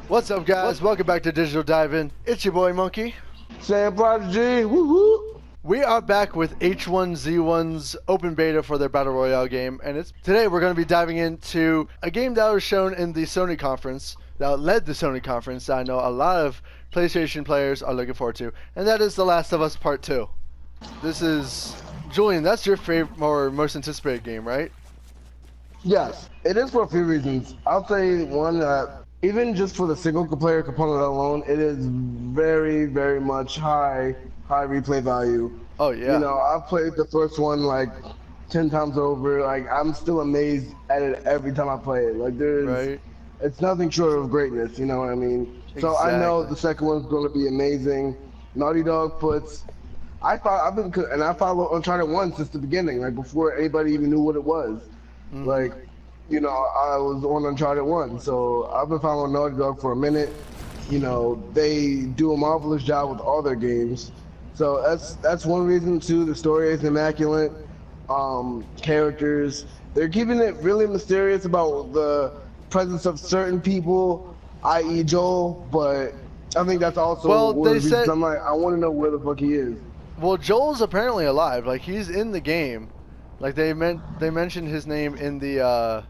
What's up, guys? Welcome back to Digital Dive-In. It's your boy Monkey. Sam Prodigy, woohoo! We are back with H1Z1's open beta for their Battle Royale game, and today we're going to be diving into a game that was shown in the Sony conference, that led the Sony conference, that I know a lot of PlayStation players are looking forward to, and that is The Last of Us Part 2. This is... Julian, that's your favorite or most anticipated game, right? Yes, it is for a few reasons. I'll say one that, even just for the single player component alone, it is very, very much high replay value. Oh, yeah. You know, I've played the first one like 10 times over. Like, I'm still amazed at it every time I play it. Like, it's nothing short of greatness, you know what I mean? Exactly. So I know the second one's going to be amazing. Naughty Dog puts... I follow Uncharted 1 since the beginning, like before anybody even knew what it was. Mm-hmm. Like, you know, I was on Uncharted 1, so I've been following Naughty Dog for a minute. You know, they do a marvelous job with all their games. So that's one reason too. The story is immaculate. Characters, they're keeping it really mysterious about the presence of certain people, i.e. Joel, but I think that's also one of the reasons I'm like, I want to know where the fuck he is. Well, Joel's apparently alive. Like, he's in the game. Like, they mentioned his name in the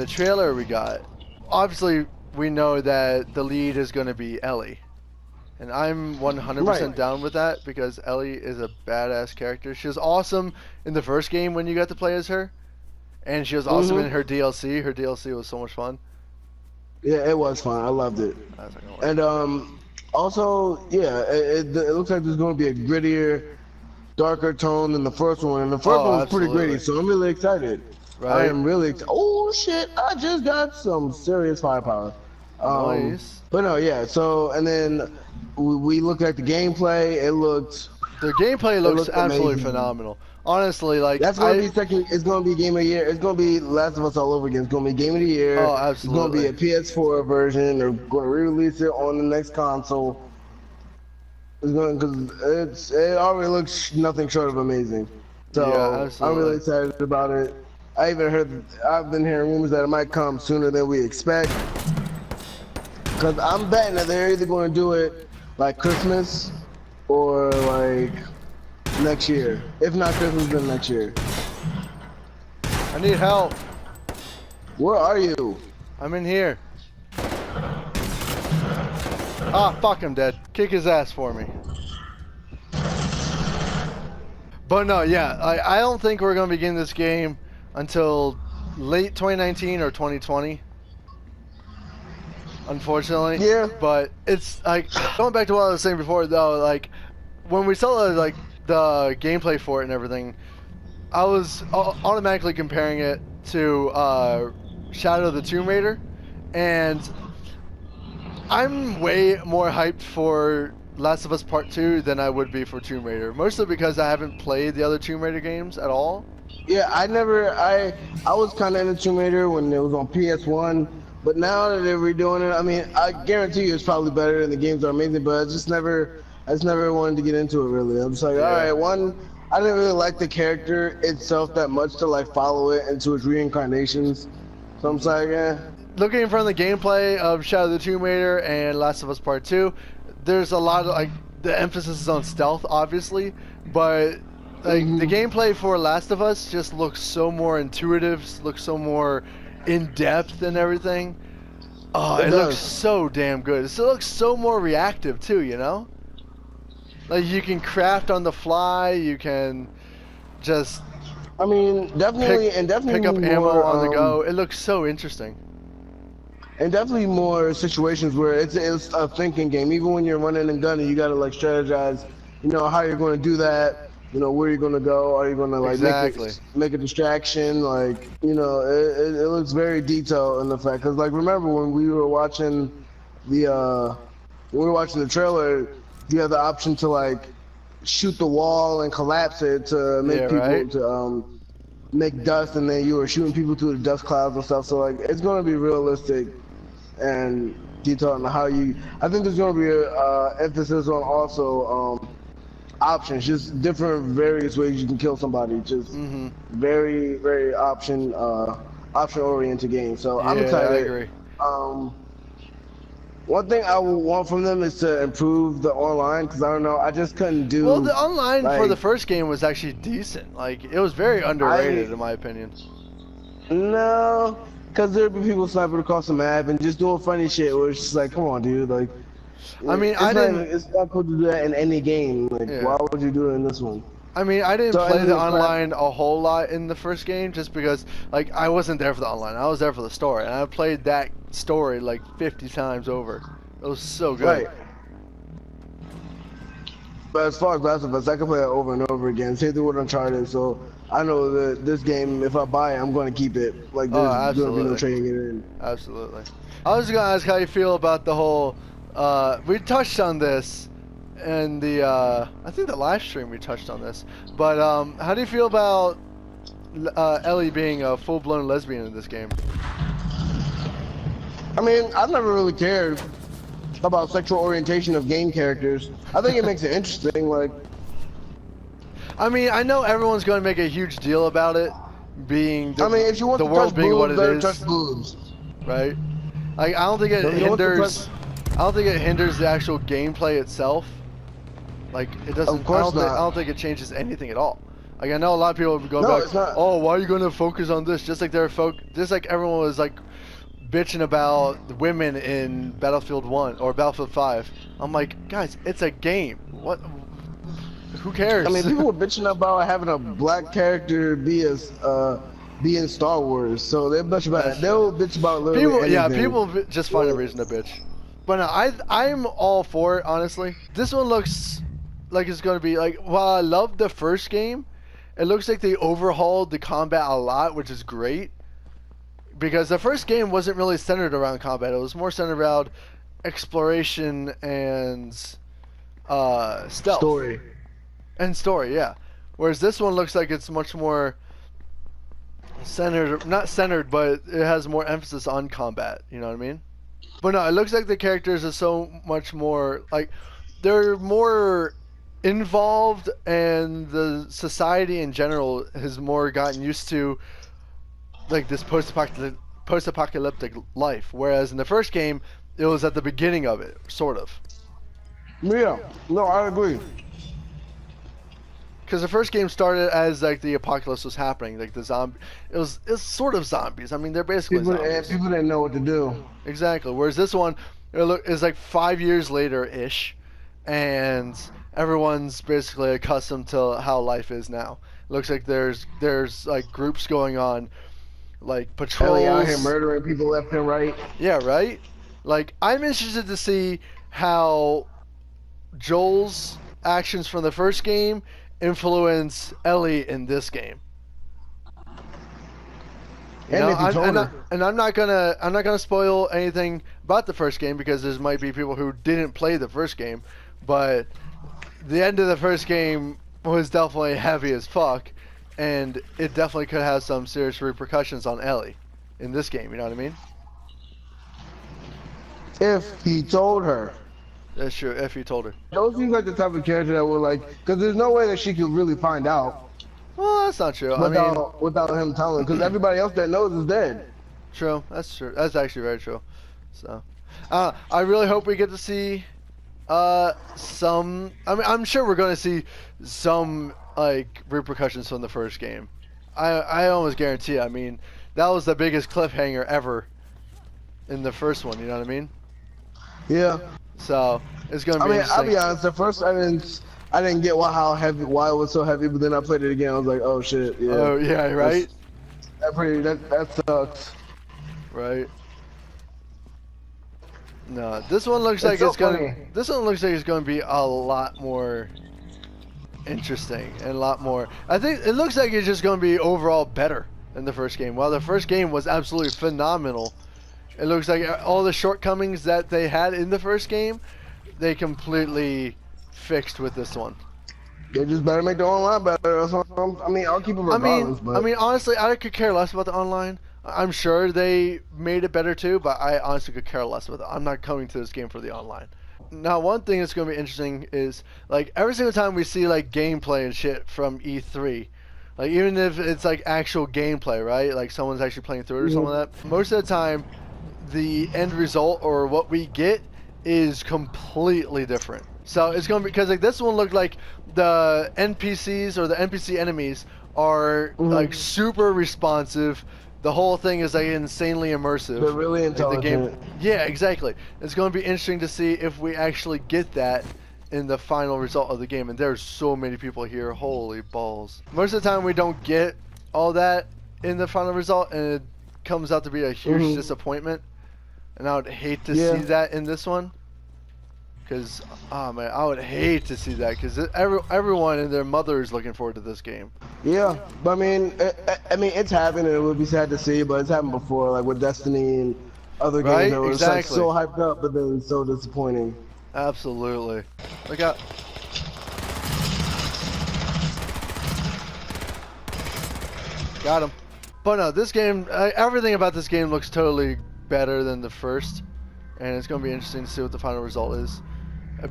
trailer we got. Obviously, we know that the lead is going to be Ellie. And I'm 100% down with that because Ellie is a badass character. She was awesome in the first game when you got to play as her. And she was awesome in her DLC. Her DLC was so much fun. Yeah, it was fun. I loved it. And also, yeah, it looks like there's going to be a grittier, darker tone than the first one. And the first one was pretty gritty, so I'm really excited. Right. I am really excited. Oh, shit, I just got some serious firepower. Nice. But no, yeah, so, and then we looked at the gameplay. The gameplay looks absolutely phenomenal. Honestly, like... That's going to be second... It's going to be Game of the Year. It's going to be Last of Us all over again. It's going to be Game of the Year. Oh, absolutely. It's going to be a PS4 version. They're going to re-release it on the next console. It's going because it already looks nothing short of amazing. So yeah, I'm really excited about it. I've been hearing rumors that it might come sooner than we expect. Because I'm betting that they're either going to do it like Christmas or like next year. If not Christmas, then next year. I need help. Where are you? I'm in here. Ah, fuck, I'm dead. Kick his ass for me. But no, yeah, I don't think we're going to begin this game until late 2019 or 2020. Unfortunately. Yeah. But it's like, going back to what I was saying before though, like, when we saw like the gameplay for it and everything, I was automatically comparing it to Shadow of the Tomb Raider, and I'm way more hyped for Last of Us Part 2 than I would be for Tomb Raider, mostly because I haven't played the other Tomb Raider games at all. Yeah, I was kind of into Tomb Raider when it was on PS1, but now that they're redoing it, I mean, I guarantee you it's probably better and the games are amazing, but I just never wanted to get into it really. I'm just like, all right, I didn't really like the character itself that much to like follow it into its reincarnations. So I'm just like, yeah. Looking from the gameplay of Shadow of the Tomb Raider and Last of Us Part 2, there's a lot of like the emphasis is on stealth, obviously, but like the gameplay for Last of Us just looks so more intuitive, looks so more in depth and everything. Oh, it looks so damn good. It looks so more reactive too, you know? Like, you can craft on the fly, you can just... I mean, definitely pick up ammo on the go. It looks so interesting. And definitely more situations where it's a thinking game. Even when you're running and gunning, you gotta like strategize, you know, how you're gonna do that, you know, where you're gonna go, are you gonna like make a distraction, like, you know, it looks very detailed in the fact, cause like remember when we were watching the trailer, you have the option to like shoot the wall and collapse it to make people to make dust, and then you were shooting people through the dust clouds and stuff. So like it's gonna be realistic and detailed on how you. I think there's gonna be a emphasis on also options, just different various ways you can kill somebody. Just very, very option oriented game. So I'm excited. I agree. One thing I would want from them is to improve the online, because I don't know, I just couldn't do. Well, the online like, for the first game was actually decent. Like, it was very underrated in my opinion. No, because there'd be people sniping across the map and just doing funny shit. Where it's just like, come on, dude. Like, I mean, it's not cool to do that in any game. Like, yeah. Why would you do it in this one? I mean, I didn't play the online a whole lot in the first game just because, like, I wasn't there for the online. I was there for the story, and I played that story like 50 times over. It was so good. Right. But as far as Last of Us, I can play it over and over again. Same thing with Uncharted. So I know that this game, if I buy it, I'm going to keep it. Like, there's going to be no trading it in. Absolutely. I was going to ask how you feel about the whole. We touched on this. And I think the live stream we touched on this, but how do you feel about Ellie being a full-blown lesbian in this game? I mean, I've never really cared about sexual orientation of game characters. I think it makes it interesting. Like, I mean, I know everyone's going to make a huge deal about it being. If you want the to world touch being boobs, what it is, touch boobs. Right? Like, I don't think it hinders. I don't think it hinders the actual gameplay itself. Like, it doesn't. Of course I don't think it changes anything at all. Like, I know a lot of people go back. Oh, why are you going to focus on this? Just like just like everyone was like bitching about women in Battlefield 1 or Battlefield 5. I'm like, guys, it's a game. What? Who cares? I mean, people were bitching about having a black character be in Star Wars, so they'll bitch about literally anything. Yeah, people just find a reason to bitch. But no, I'm all for it, honestly. This one looks like it's going to be like, while I love the first game, it looks like they overhauled the combat a lot, which is great. Because the first game wasn't really centered around combat. It was more centered around exploration and stealth. Story. And story, yeah. Whereas this one looks like it's much more centered, not centered, but it has more emphasis on combat, you know what I mean? But no, it looks like the characters are so much more, like, they're more involved, and the society in general has more gotten used to, like, this post-apocalyptic life. Whereas in the first game, it was at the beginning of it, sort of. Yeah, no, I agree. Because the first game started as, like, the apocalypse was happening, like the zombie. It's sort of zombies. I mean, they're basically zombies. People didn't know what to do. Exactly. Whereas this one, is like 5 years later-ish, and everyone's basically accustomed to how life is now. It looks like there's like groups going on, like patrols. Ellie out here murdering people left and right. Yeah, right. Like, I'm interested to see how Joel's actions from the first game influence Ellie in this game. And I'm not gonna spoil anything about the first game, because there might be people who didn't play the first game, but the end of the first game was definitely heavy as fuck, and it definitely could have some serious repercussions on Ellie in this game. You know what I mean? If he told her. That's true. If he told her. Those seems like the type of character that would, like, because there's no way that she could really find out. Well, that's not true. Without him telling, because everybody else that knows is dead. True. That's true. That's actually very true. So, I really hope we get to see some. I mean, I'm sure we're going to see some, like, repercussions from the first game. I almost guarantee. I mean, that was the biggest cliffhanger ever in the first one. You know what I mean? Yeah. So it's gonna be. I'll be honest. At first, I didn't get why it was so heavy, but then I played it again. I was like, oh shit. Yeah. Oh yeah, right. That sucks. Right. No, this one looks like it's gonna. This one looks like it's gonna be a lot more interesting and a lot more. I think it looks like it's just gonna be overall better than the first game. While the first game was absolutely phenomenal, it looks like all the shortcomings that they had in the first game, they completely fixed with this one. They just better make the online better. I mean, I'll keep it regardless. I mean, honestly, I could care less about the online. I'm sure they made it better too, but I honestly could care less about it. I'm not coming to this game for the online. Now, one thing that's going to be interesting is, like, every single time we see, like, gameplay and shit from E3, like, even if it's, like, actual gameplay, right? Like, someone's actually playing through it or something like that. Most of the time, the end result or what we get is completely different. So it's going to be, because like this one looked like the NPCs or the NPC enemies are like super responsive. The whole thing is like insanely immersive. They're really intelligent. Like yeah, exactly. It's going to be interesting to see if we actually get that in the final result of the game. And there's so many people here. Holy balls. Most of the time we don't get all that in the final result, and it comes out to be a huge disappointment. And I would hate to see that in this one. Because, oh man, I would hate to see that. Because everyone and their mother is looking forward to this game. Yeah, but I mean, it's happened, and it would be sad to see, but it's happened before, like with Destiny and other games that were just, like, so hyped up, but then so disappointing. Absolutely. Look out. Got him. But no, this game, everything about this game looks totally better than the first, and it's going to be interesting to see what the final result is.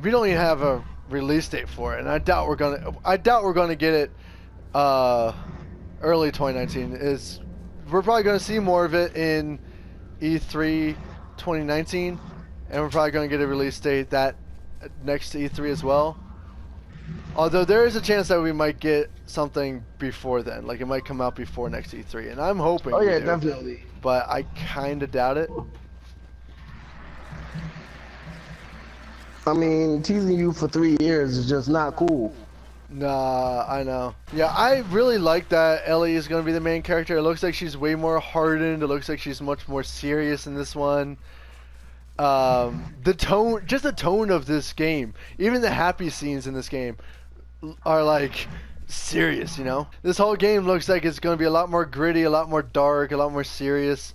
We don't even have a release date for it, and I doubt we're gonna get it early 2019. We're probably going to see more of it in E3 2019, and we're probably going to get a release date that next to E3 as well. Although there is a chance that we might get something before then, like it might come out before next E3, and I'm hoping. Oh yeah, definitely. But I kind of doubt it. I mean, teasing you for 3 years is just not cool. Nah, I know. Yeah, I really like that Ellie is going to be the main character. It looks like she's way more hardened. It looks like she's much more serious in this one. The tone of this game, even the happy scenes in this game are like serious, you know? This whole game looks like it's going to be a lot more gritty, a lot more dark, a lot more serious.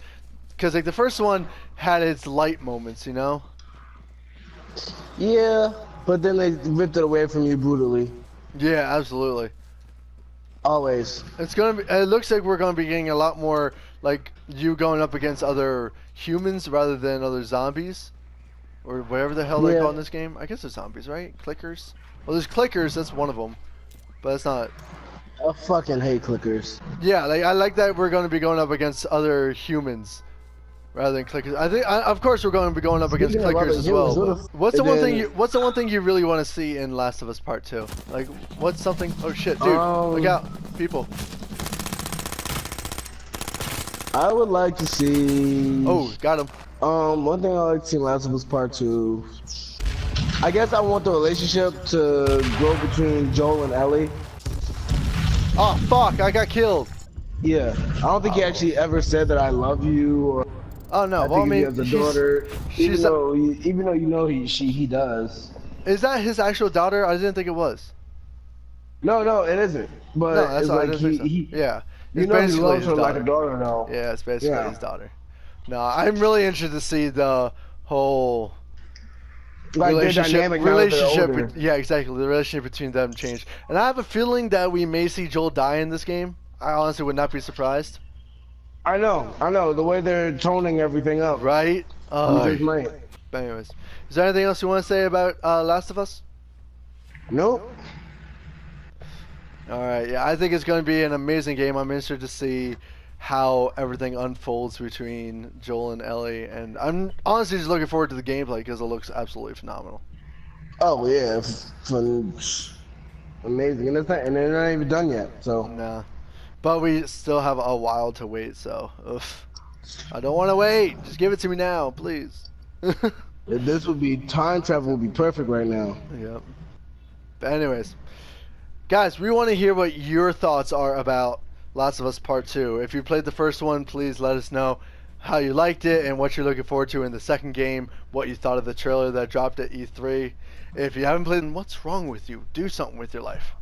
Because like the first one had its light moments, you know? Yeah, but then they ripped it away from you brutally. Yeah, absolutely. Always. It looks like we're gonna be getting a lot more like you going up against other humans rather than other zombies, or whatever the hell they call in this game. I guess they're zombies, right? Clickers. Well, there's clickers. That's one of them, but it's not. I fucking hate clickers. Yeah, like I like that we're gonna be going up against other humans rather than clickers. I think, of course, we're going to be going up against clickers as well. What's the one thing you really want to see in Last of Us Part 2? Like, what's something? Oh shit, dude! Look out, people! I would like to see. Oh, got him. One thing I like to see in Last of Us Part 2. I guess I want the relationship to grow between Joel and Ellie. Oh fuck! I got killed. Yeah, I don't think he actually ever said that I love you or. Oh no! Well, I mean, he has a daughter. Even though you know he does. Is that his actual daughter? I didn't think it was. No, it isn't. But no, that's it's like yeah. You know, he loves her like a daughter now. Yeah, it's basically his daughter. No, I'm really interested to see the whole like relationship. Yeah, exactly. The relationship between them changed, and I have a feeling that we may see Joel die in this game. I honestly would not be surprised. I know. The way they're toning everything up. Right? But anyways, is there anything else you want to say about Last of Us? Nope. Alright, yeah, I think it's going to be an amazing game. I'm interested to see how everything unfolds between Joel and Ellie, and I'm honestly just looking forward to the gameplay because it looks absolutely phenomenal. Oh yeah, amazing, and they're not even done yet, so. Nah. But we still have a while to wait, so I don't want to wait. Just give it to me now, please. This would be time travel would be perfect right now. Yep. But anyways, guys, we want to hear what your thoughts are about Last of Us Part 2. If you played the first one, please let us know how you liked it and what you're looking forward to in the second game, what you thought of the trailer that dropped at E3. If you haven't played, what's wrong with you? Do something with your life.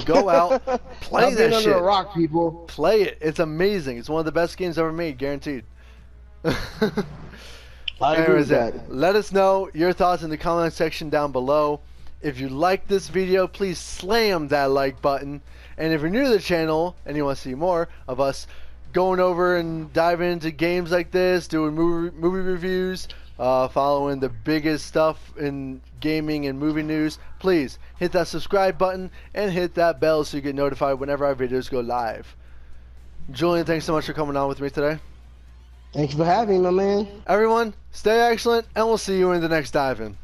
Go out, play that shit. Under a rock, people. Play it. It's amazing. It's one of the best games ever made, guaranteed. I agree with that. Let us know your thoughts in the comment section down below. If you like this video, please slam that like button. And if you're new to the channel and you want to see more of us going over and diving into games like this, doing movie reviews, following the biggest stuff in gaming and movie news, please hit that subscribe button and hit that bell so you get notified whenever our videos go live. Julian, thanks so much for coming on with me today. Thank you for having me, my man. Everyone, stay excellent, and we'll see you in the next dive-in.